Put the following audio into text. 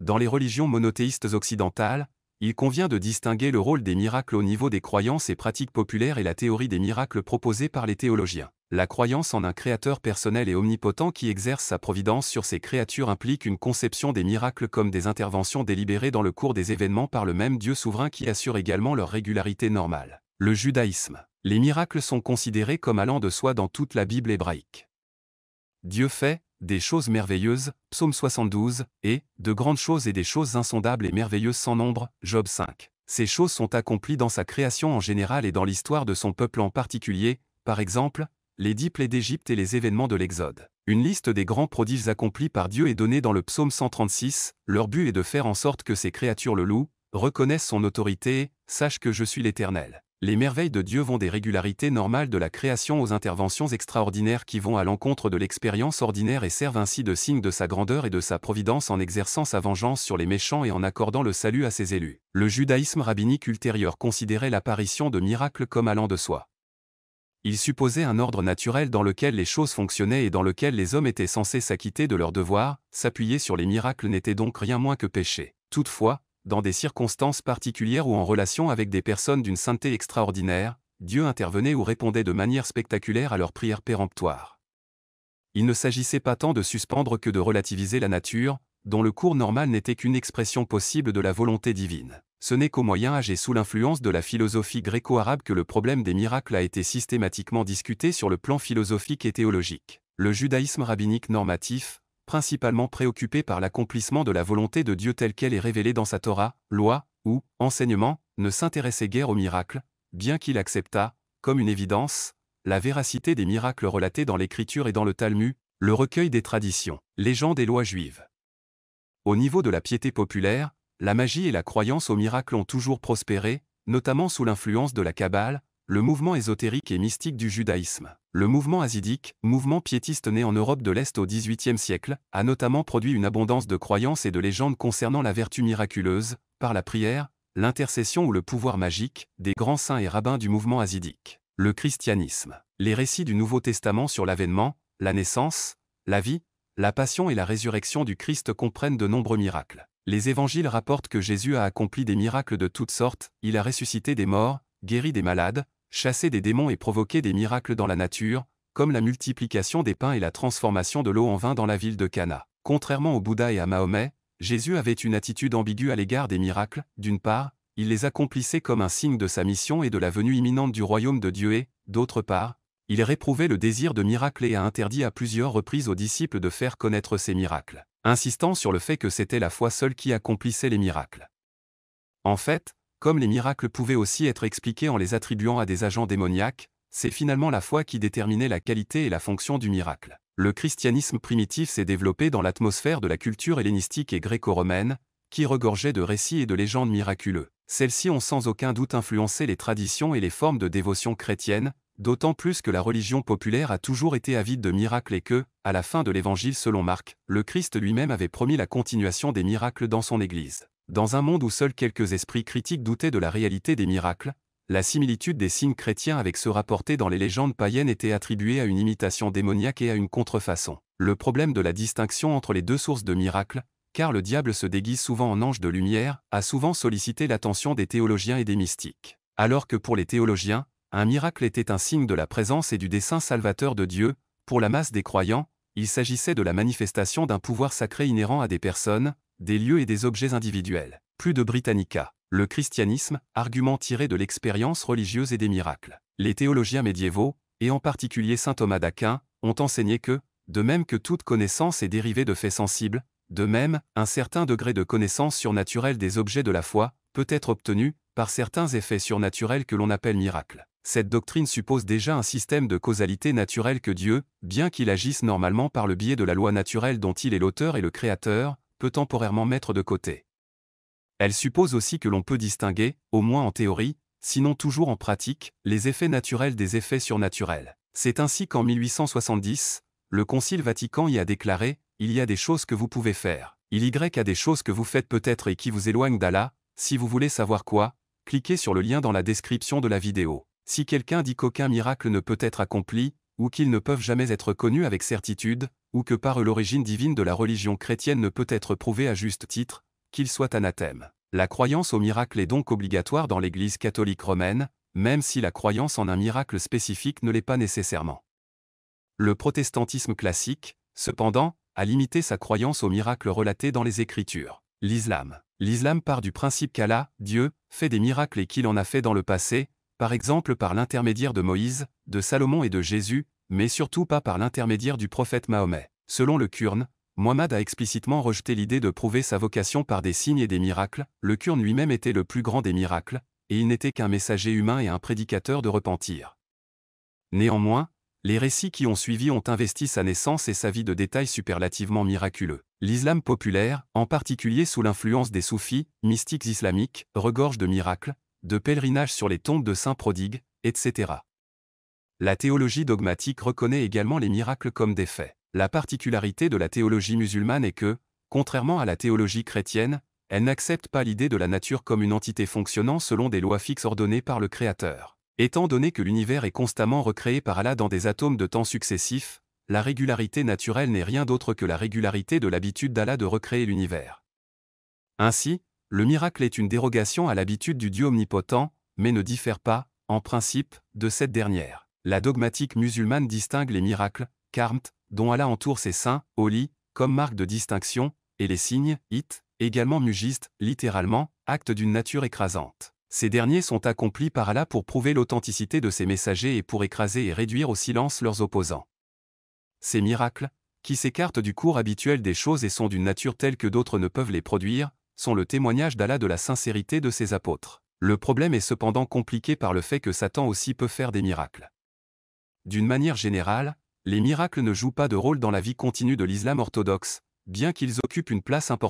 Dans les religions monothéistes occidentales, il convient de distinguer le rôle des miracles au niveau des croyances et pratiques populaires et la théorie des miracles proposée par les théologiens. La croyance en un créateur personnel et omnipotent qui exerce sa providence sur ses créatures implique une conception des miracles comme des interventions délibérées dans le cours des événements par le même Dieu souverain qui assure également leur régularité normale. Le judaïsme. Les miracles sont considérés comme allant de soi dans toute la Bible hébraïque. Dieu fait des choses merveilleuses, Psaume 72, et de grandes choses et des choses insondables et merveilleuses sans nombre, Job 5. Ces choses sont accomplies dans sa création en général et dans l'histoire de son peuple en particulier, par exemple, les 10 plaies d'Égypte et les événements de l'Exode. Une liste des grands prodiges accomplis par Dieu est donnée dans le psaume 136, leur but est de faire en sorte que ses créatures le louent, reconnaissent son autorité et sachent que je suis l'Éternel. Les merveilles de Dieu vont des régularités normales de la création aux interventions extraordinaires qui vont à l'encontre de l'expérience ordinaire et servent ainsi de signe de sa grandeur et de sa providence en exerçant sa vengeance sur les méchants et en accordant le salut à ses élus. Le judaïsme rabbinique ultérieur considérait l'apparition de miracles comme allant de soi. Il supposait un ordre naturel dans lequel les choses fonctionnaient et dans lequel les hommes étaient censés s'acquitter de leurs devoirs, s'appuyer sur les miracles n'était donc rien moins que péché. Toutefois, dans des circonstances particulières ou en relation avec des personnes d'une sainteté extraordinaire, Dieu intervenait ou répondait de manière spectaculaire à leurs prières péremptoires. Il ne s'agissait pas tant de suspendre que de relativiser la nature, dont le cours normal n'était qu'une expression possible de la volonté divine. Ce n'est qu'au Moyen Âge et sous l'influence de la philosophie gréco-arabe que le problème des miracles a été systématiquement discuté sur le plan philosophique et théologique. Le judaïsme rabbinique normatif, principalement préoccupé par l'accomplissement de la volonté de Dieu telle qu'elle est révélée dans sa Torah, loi, ou enseignement, ne s'intéressait guère aux miracles, bien qu'il acceptât, comme une évidence, la véracité des miracles relatés dans l'Écriture et dans le Talmud, le recueil des traditions, légendes et lois juives. Au niveau de la piété populaire, la magie et la croyance aux miracles ont toujours prospéré, notamment sous l'influence de la Kabbale, le mouvement ésotérique et mystique du judaïsme. Le mouvement hassidique, mouvement piétiste né en Europe de l'Est au XVIIIe siècle, a notamment produit une abondance de croyances et de légendes concernant la vertu miraculeuse, par la prière, l'intercession ou le pouvoir magique, des grands saints et rabbins du mouvement hassidique. Le christianisme. Les récits du Nouveau Testament sur l'avènement, la naissance, la vie, la passion et la résurrection du Christ comprennent de nombreux miracles. Les évangiles rapportent que Jésus a accompli des miracles de toutes sortes, il a ressuscité des morts, guéri des malades, chassé des démons et provoqué des miracles dans la nature, comme la multiplication des pains et la transformation de l'eau en vin dans la ville de Cana. Contrairement au Bouddha et à Mahomet, Jésus avait une attitude ambiguë à l'égard des miracles. D'une part, il les accomplissait comme un signe de sa mission et de la venue imminente du royaume de Dieu et, d'autre part, il réprouvait le désir de miracles et a interdit à plusieurs reprises aux disciples de faire connaître ces miracles, insistant sur le fait que c'était la foi seule qui accomplissait les miracles. En fait, comme les miracles pouvaient aussi être expliqués en les attribuant à des agents démoniaques, c'est finalement la foi qui déterminait la qualité et la fonction du miracle. Le christianisme primitif s'est développé dans l'atmosphère de la culture hellénistique et gréco-romaine, qui regorgeait de récits et de légendes miraculeux. Celles-ci ont sans aucun doute influencé les traditions et les formes de dévotion chrétienne, d'autant plus que la religion populaire a toujours été avide de miracles et que, à la fin de l'Évangile selon Marc, le Christ lui-même avait promis la continuation des miracles dans son Église. Dans un monde où seuls quelques esprits critiques doutaient de la réalité des miracles, la similitude des signes chrétiens avec ceux rapportés dans les légendes païennes était attribuée à une imitation démoniaque et à une contrefaçon. Le problème de la distinction entre les deux sources de miracles, car le diable se déguise souvent en ange de lumière, a souvent sollicité l'attention des théologiens et des mystiques. Alors que pour les théologiens, un miracle était un signe de la présence et du dessein salvateur de Dieu, pour la masse des croyants, il s'agissait de la manifestation d'un pouvoir sacré inhérent à des personnes, des lieux et des objets individuels. Plus de Britannica. Le christianisme, argument tiré de l'expérience religieuse et des miracles. Les théologiens médiévaux, et en particulier saint Thomas d'Aquin, ont enseigné que, de même que toute connaissance est dérivée de faits sensibles, de même, un certain degré de connaissance surnaturelle des objets de la foi peut être obtenu par certains effets surnaturels que l'on appelle miracles. Cette doctrine suppose déjà un système de causalité naturelle que Dieu, bien qu'il agisse normalement par le biais de la loi naturelle dont il est l'auteur et le créateur, peut temporairement mettre de côté. Elle suppose aussi que l'on peut distinguer, au moins en théorie, sinon toujours en pratique, les effets naturels des effets surnaturels. C'est ainsi qu'en 1870, le Concile Vatican y a déclaré « Il y a des choses que vous pouvez faire. Il y a des choses que vous faites peut-être et qui vous éloignent d'Allah. Si vous voulez savoir quoi, cliquez sur le lien dans la description de la vidéo. » Si quelqu'un dit qu'aucun miracle ne peut être accompli, ou qu'ils ne peuvent jamais être connus avec certitude, ou que par eux l'origine divine de la religion chrétienne ne peut être prouvée à juste titre, qu'il soit anathème. La croyance au miracle est donc obligatoire dans l'Église catholique romaine, même si la croyance en un miracle spécifique ne l'est pas nécessairement. Le protestantisme classique, cependant, a limité sa croyance aux miracles relatés dans les Écritures. L'islam part du principe qu'Allah, Dieu, fait des miracles et qu'il en a fait dans le passé, par exemple par l'intermédiaire de Moïse, de Salomon et de Jésus, mais surtout pas par l'intermédiaire du prophète Mahomet. Selon le Qur'an, Muhammad a explicitement rejeté l'idée de prouver sa vocation par des signes et des miracles. Le Qur'an lui-même était le plus grand des miracles, et il n'était qu'un messager humain et un prédicateur de repentir. Néanmoins, les récits qui ont suivi ont investi sa naissance et sa vie de détails superlativement miraculeux. L'islam populaire, en particulier sous l'influence des soufis, mystiques islamiques, regorge de miracles, de pèlerinages sur les tombes de saints prodigues, etc. La théologie dogmatique reconnaît également les miracles comme des faits. La particularité de la théologie musulmane est que, contrairement à la théologie chrétienne, elle n'accepte pas l'idée de la nature comme une entité fonctionnant selon des lois fixes ordonnées par le Créateur. Étant donné que l'univers est constamment recréé par Allah dans des atomes de temps successifs, la régularité naturelle n'est rien d'autre que la régularité de l'habitude d'Allah de recréer l'univers. Ainsi, le miracle est une dérogation à l'habitude du Dieu omnipotent, mais ne diffère pas, en principe, de cette dernière. La dogmatique musulmane distingue les miracles, karmt, dont Allah entoure ses saints, oli, comme marque de distinction, et les signes, it, également mujistes, littéralement, actes d'une nature écrasante. Ces derniers sont accomplis par Allah pour prouver l'authenticité de ses messagers et pour écraser et réduire au silence leurs opposants. Ces miracles, qui s'écartent du cours habituel des choses et sont d'une nature telle que d'autres ne peuvent les produire, sont le témoignage d'Allah de la sincérité de ses apôtres. Le problème est cependant compliqué par le fait que Satan aussi peut faire des miracles. D'une manière générale, les miracles ne jouent pas de rôle dans la vie continue de l'islam orthodoxe, bien qu'ils occupent une place importante